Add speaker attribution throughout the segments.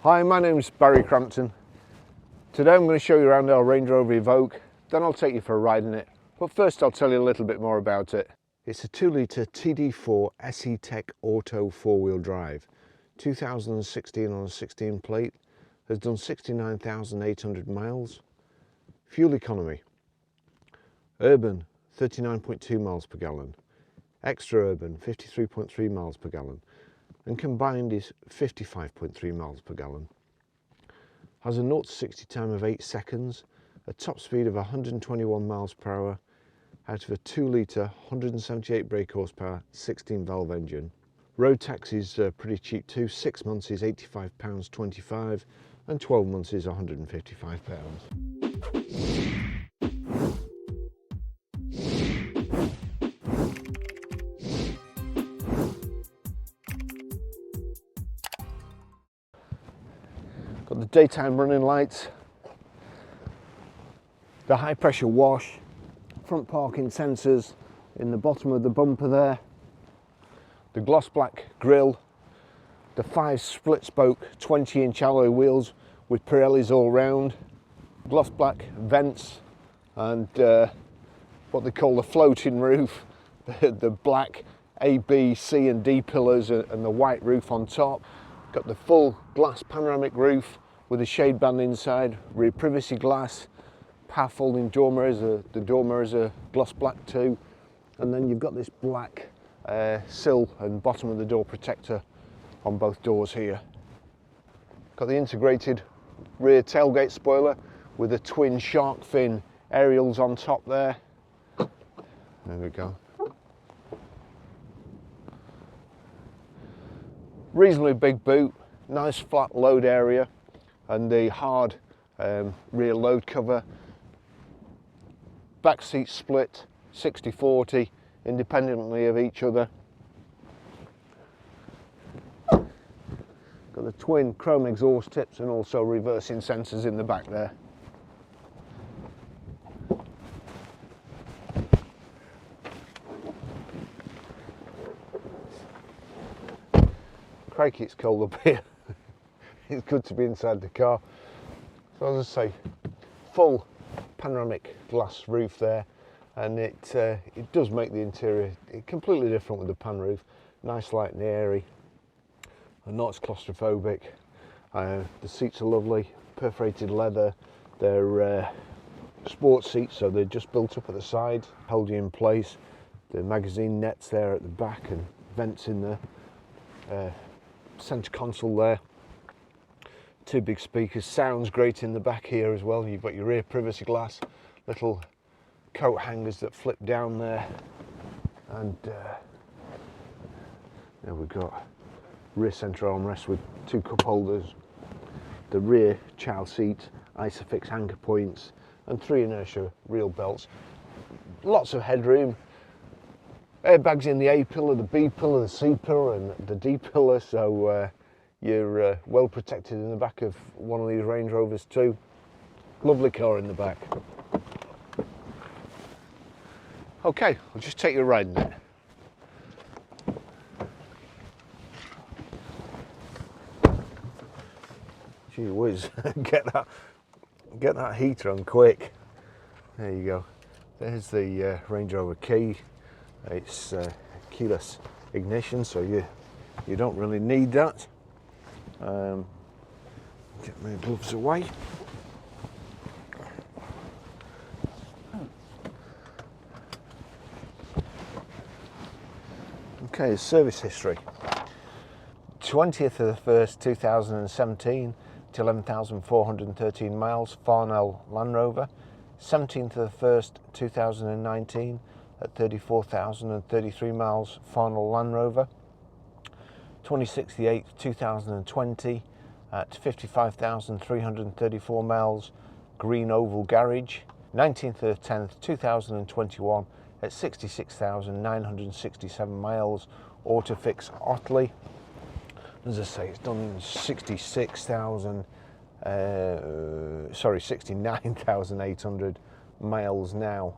Speaker 1: Hi, my name is Barry Crampton. Today I'm going to show you around our Range Rover Evoque, then I'll take you for a ride in it. But first I'll tell you a little bit more about it. It's a 2-litre TD4 SE Tech Auto 4-wheel drive. 2016 on a 16 plate, has done 69,800 miles. Fuel economy, urban 39.2 miles per gallon, extra urban 53.3 miles per gallon, and combined is 55.3 miles per gallon. Has a 0 to 60 time of 8 seconds, a top speed of 121 miles per hour out of a 2-litre 178 brake horsepower 16 valve engine. Road tax is pretty cheap too. 6 months is £85.25 and 12 months is £155. Got the daytime running lights, the high pressure wash, front parking sensors in the bottom of the bumper there, the gloss black grille, the 5 split spoke 20-inch alloy wheels with Pirellis all round, gloss black vents and what they call the floating roof, the black A, B, C and D pillars and the white roof on top. Got the full glass panoramic roof with a shade band inside, rear privacy glass, power folding door mirrors, the door mirrors are gloss black too, and then you've got this black sill and bottom of the door protector on both doors here. Got the integrated rear tailgate spoiler with the twin shark fin aerials on top there. There we go. Reasonably big boot, nice flat load area and the hard rear load cover. Back seats split 60-40 independently of each other. Got the twin chrome exhaust tips and also reversing sensors in the back there. Crikey, it's cold up here. It's good to be inside the car. So as I say, full panoramic glass roof there, and it does make the interior completely different with the pan roof. Nice, light and airy, and not as claustrophobic. The seats are lovely, perforated leather. They're sports seats, so they're just built up at the side, hold you in place. The magazine nets there at the back and vents in the centre console there. 2 big speakers, sounds great in the back here as well. You've got your rear privacy glass, little coat hangers that flip down there, and there we've got rear centre armrest with 2 cup holders, the rear child seat, Isofix anchor points, and 3 inertia reel belts. Lots of headroom. Airbags in the A pillar, the B pillar, the C pillar and the D pillar, so you're well protected in the back of one of these Range Rovers too. Lovely car in the back. Okay, I'll just take you a ride in it. Gee whiz, get that heater on quick. There you go. There's the Range Rover key. It's keyless ignition, so you don't really need that. Get my gloves away. Okay, service history. 20th of the 1st 2017 to 11,413 miles, Farnell Land Rover. 17th of the 1st 2019 at 34,033 miles, Farnell Land Rover. 26th of the 8th 2020 at 55,334 miles, Green Oval Garage. 19th of the 10th 2021 at 66,967 miles, Autofix Otley. As I say, it's done 69,800 miles now.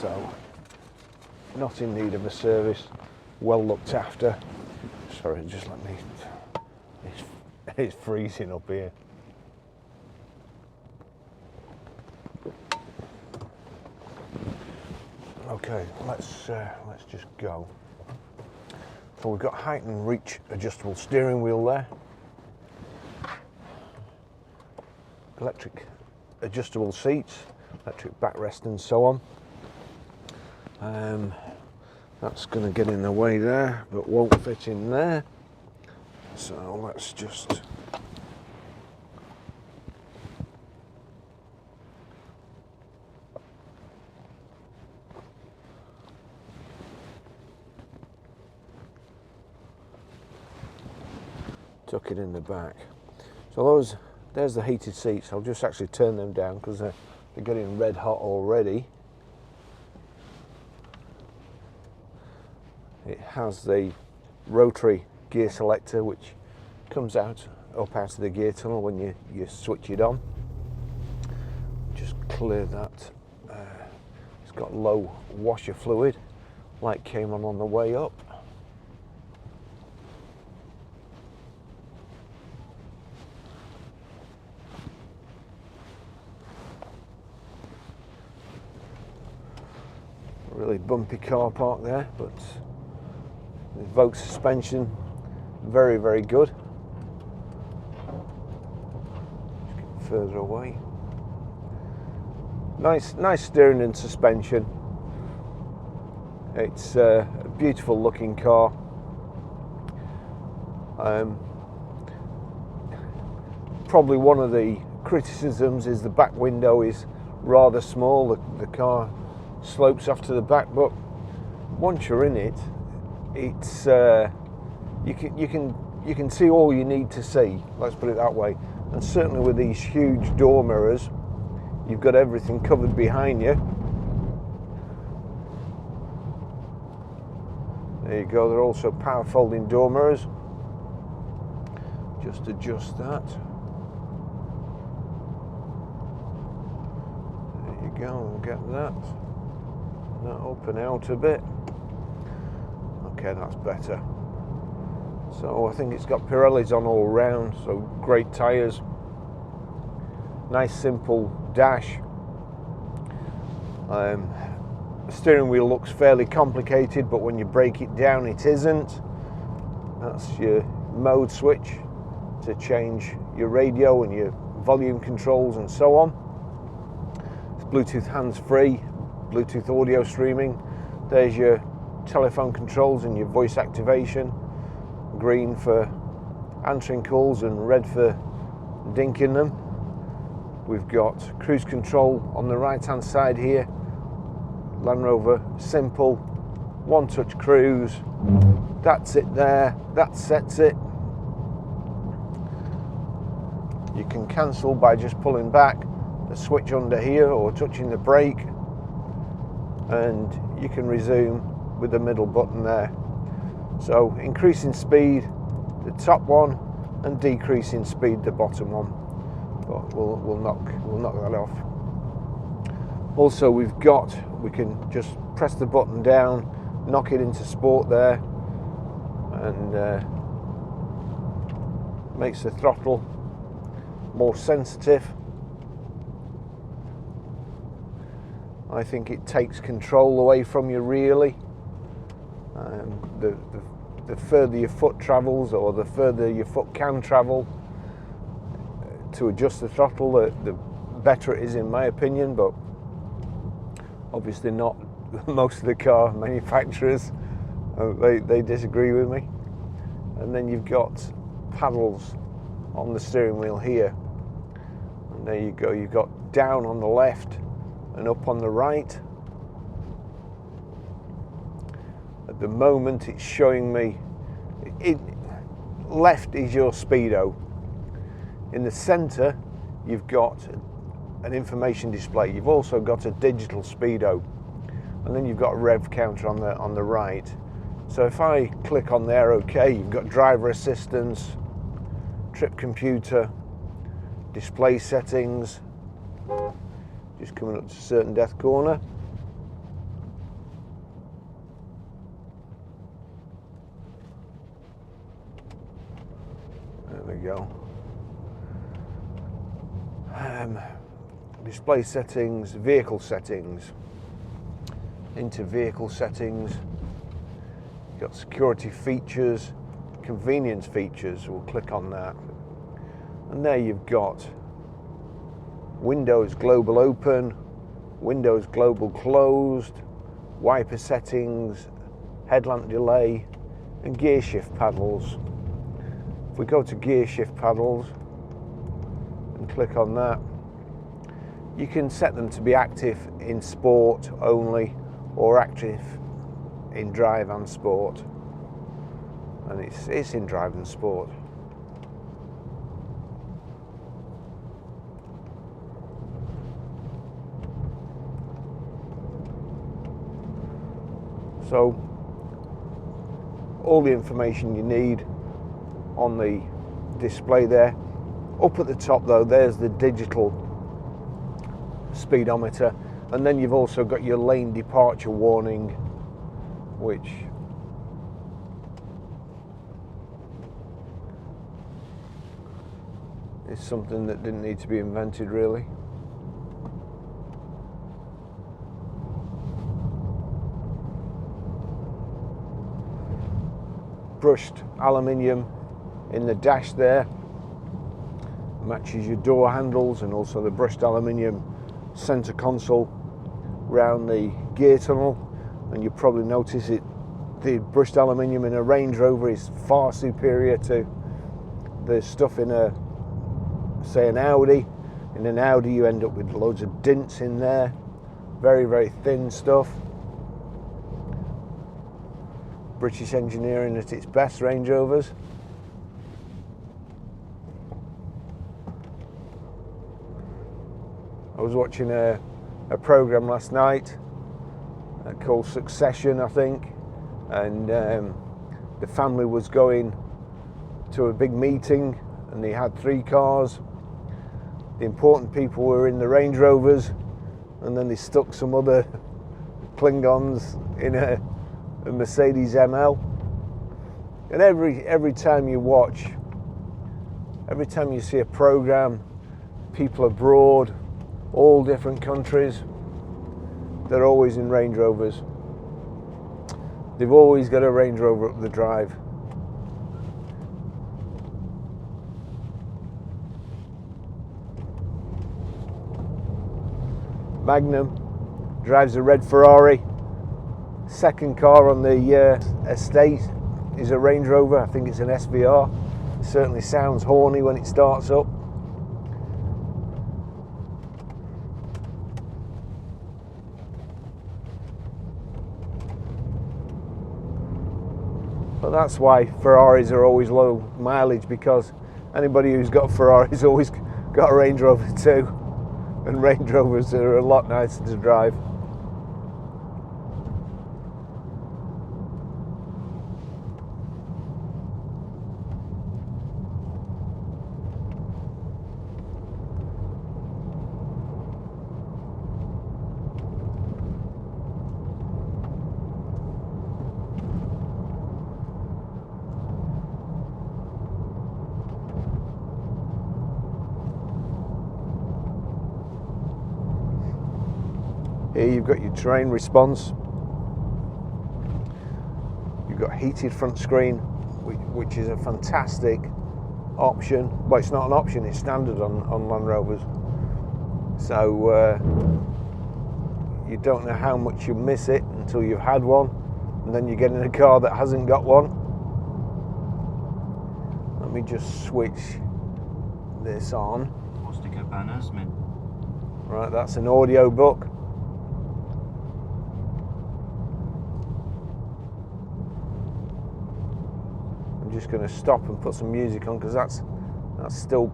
Speaker 1: So, not in need of a service, well looked after. Sorry, just let me, It's freezing up here. Okay, let's just go. So we've got height and reach adjustable steering wheel there. Electric adjustable seats, electric backrest and so on. That's going to get in the way there, but won't fit in there. So let's just tuck it in the back. So there's the heated seats. I'll just actually turn them down because they're getting red hot already. It has the rotary gear selector which comes up out of the gear tunnel when you switch it on. Just clear that. It's got low washer fluid. Light came on the way up. Really bumpy car park there, but the Evoque suspension, very, very good. Just get further away. Nice steering and suspension. It's a beautiful looking car. Probably one of the criticisms is the back window is rather small. The car slopes off to the back, but once you're in it, it's you can see all you need to see. Let's put it that way. And certainly with these huge door mirrors, you've got everything covered behind you. There you go. They're also power folding door mirrors. Just adjust that. There you go. And get that up and out a bit. Okay, that's better. So I think it's got Pirellis on all round, so great tyres. Nice simple dash. The steering wheel looks fairly complicated, but when you break it down it isn't. That's your mode switch to change your radio and your volume controls and so on. It's Bluetooth hands-free, Bluetooth audio streaming. There's your telephone controls and your voice activation. Green for answering calls and red for dinking them. We've got cruise control on the right hand side here. Land Rover simple, one touch cruise. That's it there, that sets it. You can cancel by just pulling back the switch under here or touching the brake, and you can resume with the middle button there. So increasing speed, the top one, and decreasing speed, the bottom one. But we'll knock that off. Also, we can just press the button down, knock it into sport there, and makes the throttle more sensitive. I think it takes control away from you really. The further your foot travels, or the further your foot can travel to adjust the throttle, the better it is in my opinion, but obviously not most of the car manufacturers. They disagree with me. And then you've got paddles on the steering wheel here. And there you go, you've got down on the left and up on the right. At the moment it's showing me, left is your speedo. In the center you've got an information display. You've also got a digital speedo, and then you've got a rev counter on the right. So if I click on there, okay, you've got driver assistance, trip computer, display settings, just coming up to certain death corner. There we we go. Display settings, vehicle settings. Into vehicle settings. You've got security features, convenience features. We'll click on that. And there you've got Windows Global Open, Windows Global Closed, wiper settings, headlamp delay, and gear shift paddles. If we go to gear shift paddles and click on that, you can set them to be active in sport only or active in drive and sport. And it's in drive and sport. So all the information you need on the display there. Up at the top though, there's the digital speedometer, and then you've also got your lane departure warning, which is something that didn't need to be invented really. Brushed aluminium in the dash there, matches your door handles, and also the brushed aluminium center console round the gear tunnel. And you probably notice it, the brushed aluminium in a Range Rover is far superior to the stuff in a, say, an Audi. In an Audi you end up with loads of dints in there, very, very thin stuff. British engineering at its best, Range Rovers. I was watching a program last night called Succession, I think, and the family was going to a big meeting and they had 3 cars. The important people were in the Range Rovers, and then they stuck some other Klingons in a Mercedes ML. And every time you watch, every time you see a program, people abroad, all different countries, they're always in Range Rovers. They've always got a Range Rover up the drive. Magnum drives a red Ferrari. Second car on the estate is a Range Rover. I think it's an SVR. It certainly sounds horny when it starts up. But that's why Ferraris are always low mileage, because anybody who's got a Ferrari's always got a Range Rover too. And Range Rovers are a lot nicer to drive. Here you've got your terrain response. You've got heated front screen, which is a fantastic option. Well, it's not an option, it's standard on Land Rovers. So you don't know how much you miss it until you've had one, and then you get in a car that hasn't got one. Let me just switch this on. Right, that's an audio book. I'm just going to stop and put some music on, because that's still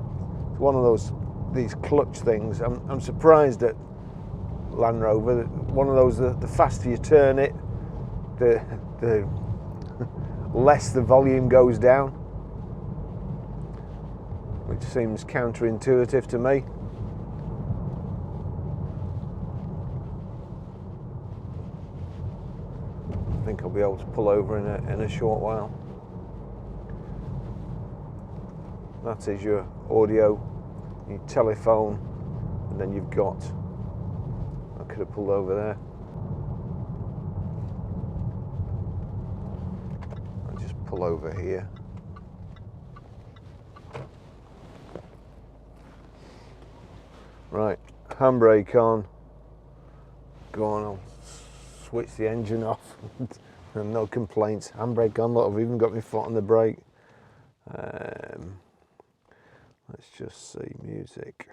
Speaker 1: one of these clutch things. I'm surprised at Land Rover. One of those, the faster you turn it, the less the volume goes down, which seems counterintuitive to me. I think I'll be able to pull over in a short while. that is your audio, your telephone, and then you've got, I could have pulled over there. I'll just pull over here. Right, handbrake on. Go on, I'll switch the engine off. And no complaints. Handbrake on, look, I've even got my foot on the brake. Let's just see, music.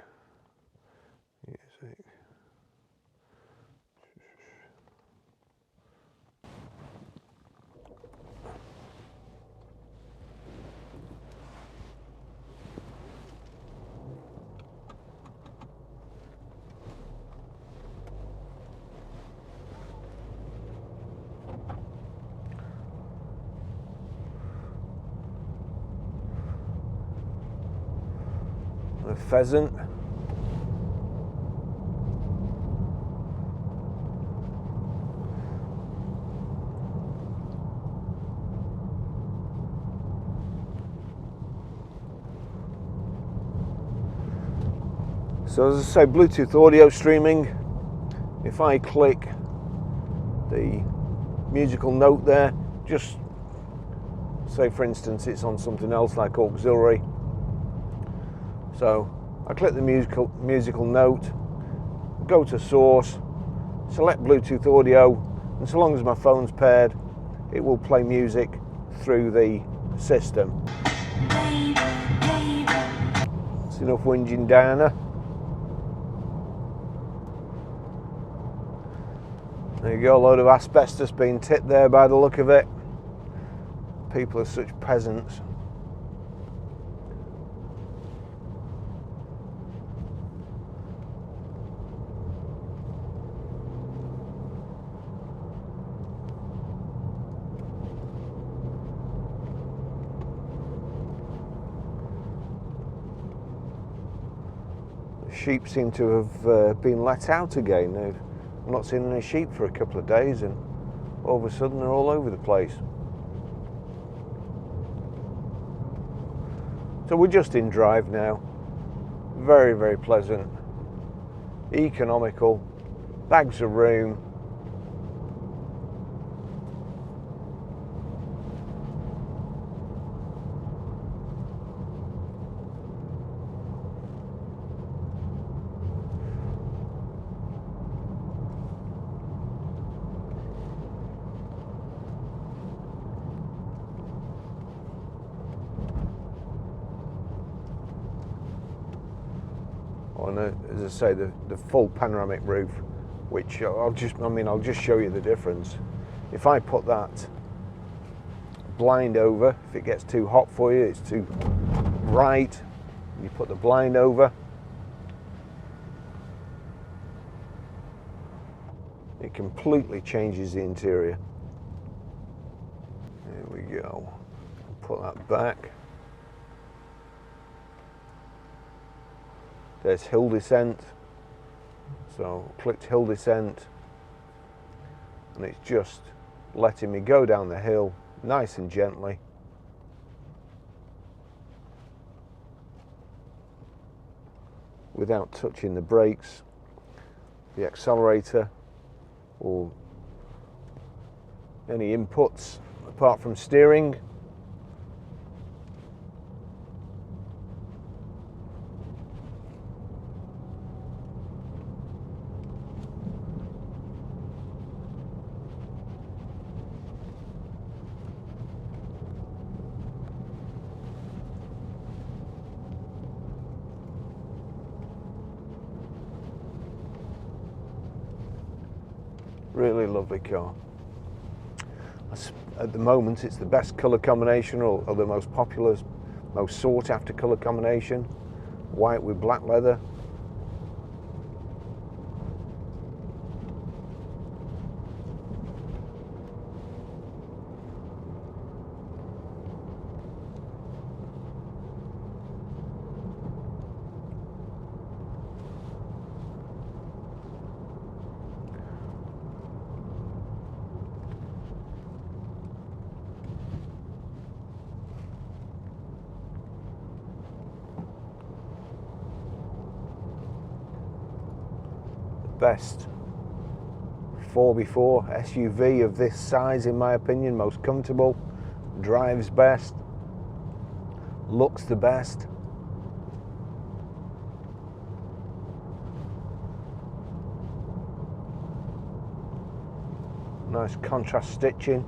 Speaker 1: A pheasant. So as I say, Bluetooth audio streaming. If I click the musical note there, just say for instance it's on something else like auxiliary. So I click the musical note, go to source, select Bluetooth audio, and so long as my phone's paired, it will play music through the system. That's enough whinging, Diana. There you go, a load of asbestos being tipped there by the look of it. People are such peasants. Sheep seem to have been let out again. I've not seen any sheep for a couple of days, and all of a sudden they're all over the place. So we're just in drive now. Very, very pleasant, economical, bags of room. On as I say, the full panoramic roof, which I'll just show you the difference. If I put that blind over, if it gets too hot for you, it's too bright, you put the blind over, it completely changes the interior. There we go. Put that back. There's hill descent, so clicked hill descent, and it's just letting me go down the hill nice and gently. Without touching the brakes, the accelerator, or any inputs apart from steering. Really lovely car. At the moment it's the best colour combination, or the most popular, most sought after colour combination. White with black leather. best 4x4 SUV of this size, in my opinion. Most comfortable, drives best, looks the best. Nice contrast stitching,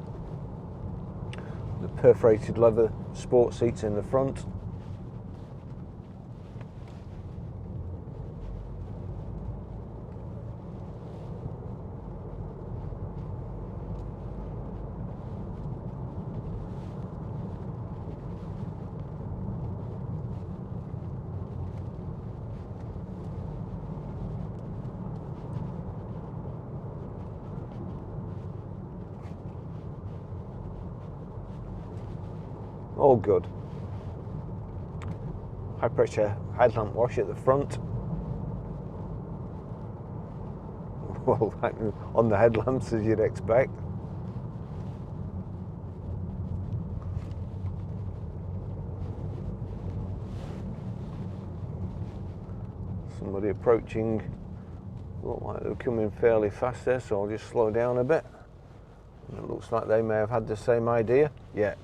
Speaker 1: the perforated leather sport seats in the front. All good. High pressure headlamp wash at the front. Well, on the headlamps, as you'd expect. Somebody approaching. Look like they're coming fairly fast there, so I'll just slow down a bit. It looks like they may have had the same idea. Yeah.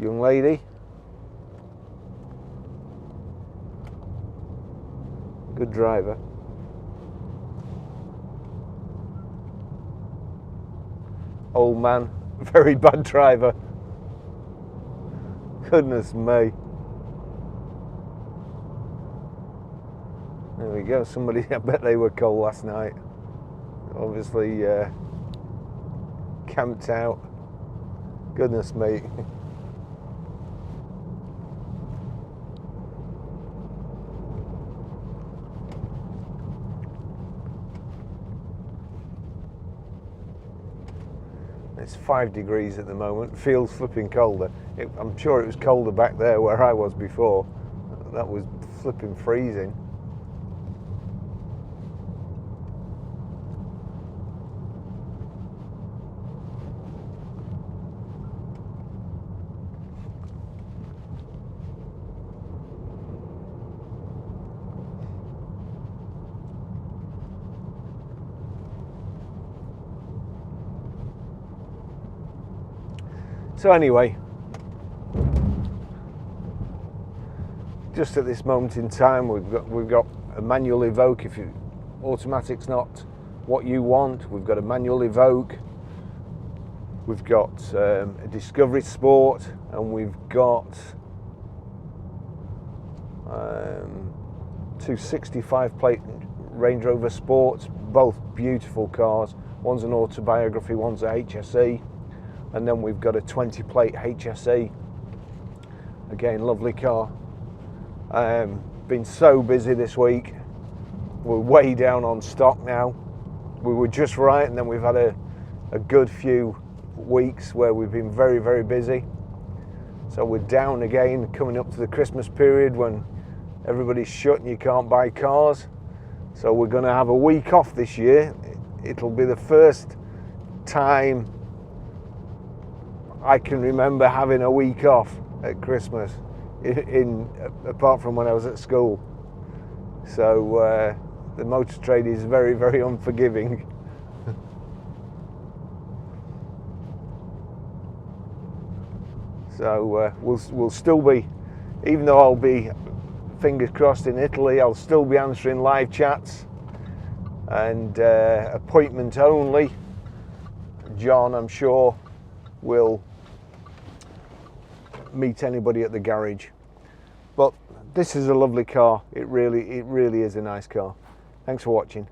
Speaker 1: Young lady, good driver. Old man, very bad driver. Goodness me. There we go, somebody, I bet they were cold last night. Obviously camped out. Goodness me. It's 5 degrees at the moment, feels flipping colder. I'm sure it was colder back there where I was before. That was flipping freezing. So anyway, just at this moment in time, we've got a manual Evoque. If automatic's not what you want, we've got a manual Evoque. We've got a Discovery Sport, and we've got 2 65 plate Range Rover Sports, both beautiful cars. One's an autobiography, one's a HSE. And then we've got a 20 plate HSE, again lovely car. Been so busy this week, we're way down on stock now. We were just right, and then we've had a good few weeks where we've been very, very busy. So we're down again, coming up to the Christmas period when everybody's shut and you can't buy cars. So we're going to have a week off this year. It'll be the first time I can remember having a week off at Christmas, apart from when I was at school. So the motor trade is very, very unforgiving. So we'll still be, even though I'll be, fingers crossed, in Italy, I'll still be answering live chats and appointment only. John, I'm sure, will meet anybody at the garage. But this is a lovely car. It really is a nice car. Thanks for watching.